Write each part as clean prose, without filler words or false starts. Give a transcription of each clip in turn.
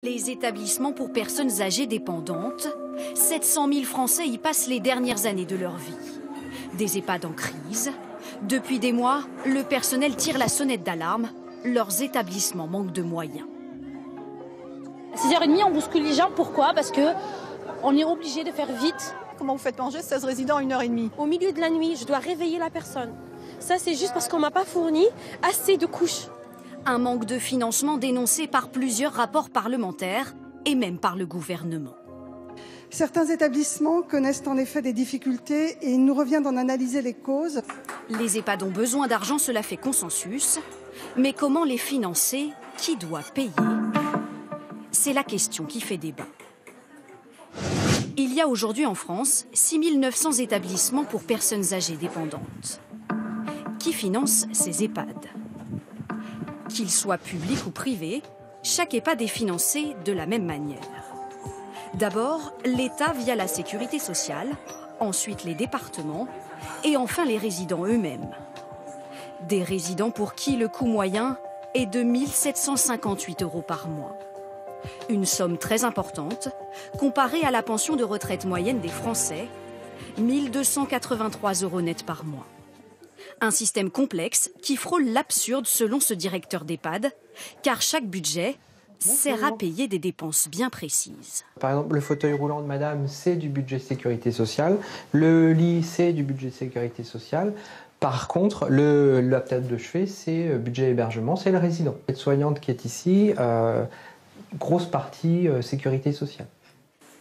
Les établissements pour personnes âgées dépendantes, 700 000 Français y passent les dernières années de leur vie. Des EHPAD en crise. Depuis des mois, le personnel tire la sonnette d'alarme. Leurs établissements manquent de moyens. À 6h30, on bouscule les gens. Pourquoi? Parce qu'on est obligé de faire vite. Comment vous faites manger 16 résidents en 1h30? Au milieu de la nuit, je dois réveiller la personne. Ça, c'est juste parce qu'on ne m'a pas fourni assez de couches. Un manque de financement dénoncé par plusieurs rapports parlementaires et même par le gouvernement. Certains établissements connaissent en effet des difficultés et il nous revient d'en analyser les causes. Les EHPAD ont besoin d'argent, cela fait consensus. Mais comment les financer? Qui doit payer? C'est la question qui fait débat. Il y a aujourd'hui en France 6 900 établissements pour personnes âgées dépendantes. Qui finance ces EHPAD? Qu'ils soient publics ou privés, chaque EHPAD est financé de la même manière. D'abord, l'État via la sécurité sociale, ensuite les départements et enfin les résidents eux-mêmes. Des résidents pour qui le coût moyen est de 1 758 € par mois. Une somme très importante comparée à la pension de retraite moyenne des Français, 1 283 € net par mois. Un système complexe qui frôle l'absurde selon ce directeur d'EHPAD, car chaque budget sert à payer des dépenses bien précises. Par exemple, le fauteuil roulant de madame, c'est du budget sécurité sociale. Le lit, c'est du budget sécurité sociale. Par contre, la table de chevet, c'est budget hébergement, c'est le résident. L'aide-soignante qui est ici, grosse partie sécurité sociale.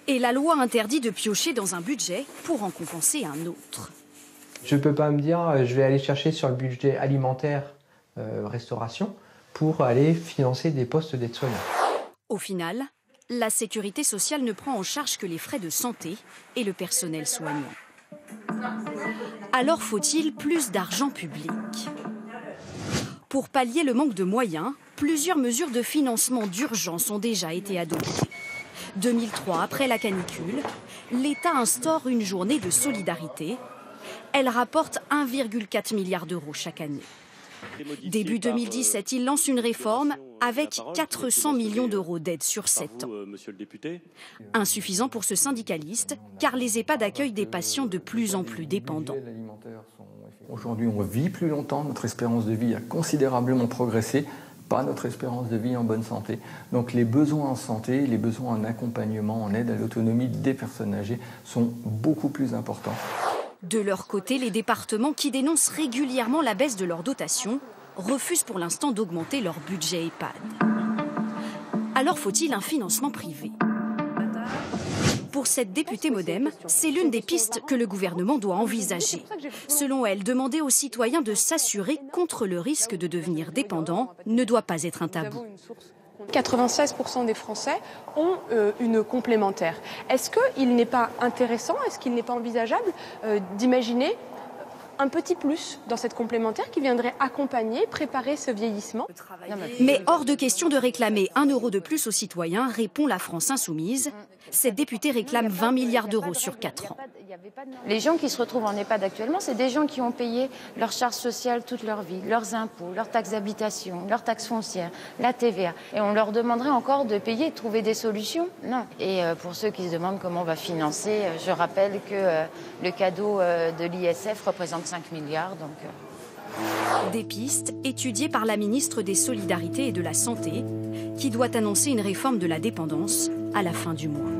Et la loi interdit de piocher dans un budget pour en compenser un autre. Je ne peux pas me dire, je vais aller chercher sur le budget alimentaire, restauration, pour aller financer des postes d'aide-soignants. Au final, la sécurité sociale ne prend en charge que les frais de santé et le personnel soignant. Alors faut-il plus d'argent public? Pour pallier le manque de moyens, plusieurs mesures de financement d'urgence ont déjà été adoptées. 2003, après la canicule, l'État instaure une journée de solidarité. Elle rapporte 1,4 milliard d'euros chaque année. Début 2017, il lance une réforme avec 400 millions d'euros d'aide sur 7 ans. Insuffisant pour ce syndicaliste, car les EHPAD accueillent des patients de plus en plus dépendants. Aujourd'hui, on vit plus longtemps, notre espérance de vie a considérablement progressé, pas notre espérance de vie en bonne santé. Donc les besoins en santé, les besoins en accompagnement, en aide à l'autonomie des personnes âgées sont beaucoup plus importants. De leur côté, les départements qui dénoncent régulièrement la baisse de leur dotation refusent pour l'instant d'augmenter leur budget EHPAD. Alors faut-il un financement privé? Pour cette députée MoDem, c'est l'une des pistes que le gouvernement doit envisager. Selon elle, demander aux citoyens de s'assurer contre le risque de devenir dépendant ne doit pas être un tabou. 96% des Français ont une complémentaire. Est-ce qu'il n'est pas intéressant, est-ce qu'il n'est pas envisageable d'imaginer un petit plus dans cette complémentaire qui viendrait accompagner, préparer ce vieillissement? Mais hors de question de réclamer 1 € de plus aux citoyens, répond la France Insoumise. Cette députée réclame 20 milliards d'euros sur 4 ans. Les gens qui se retrouvent en EHPAD actuellement, c'est des gens qui ont payé leurs charges sociales toute leur vie, leurs impôts, leurs taxes d'habitation, leurs taxes foncières, la TVA. Et on leur demanderait encore de payer et de trouver des solutions? Non. Et pour ceux qui se demandent comment on va financer, je rappelle que le cadeau de l'ISF représente 5 milliards. Des pistes étudiées par la ministre des Solidarités et de la Santé, qui doit annoncer une réforme de la dépendance à la fin du mois.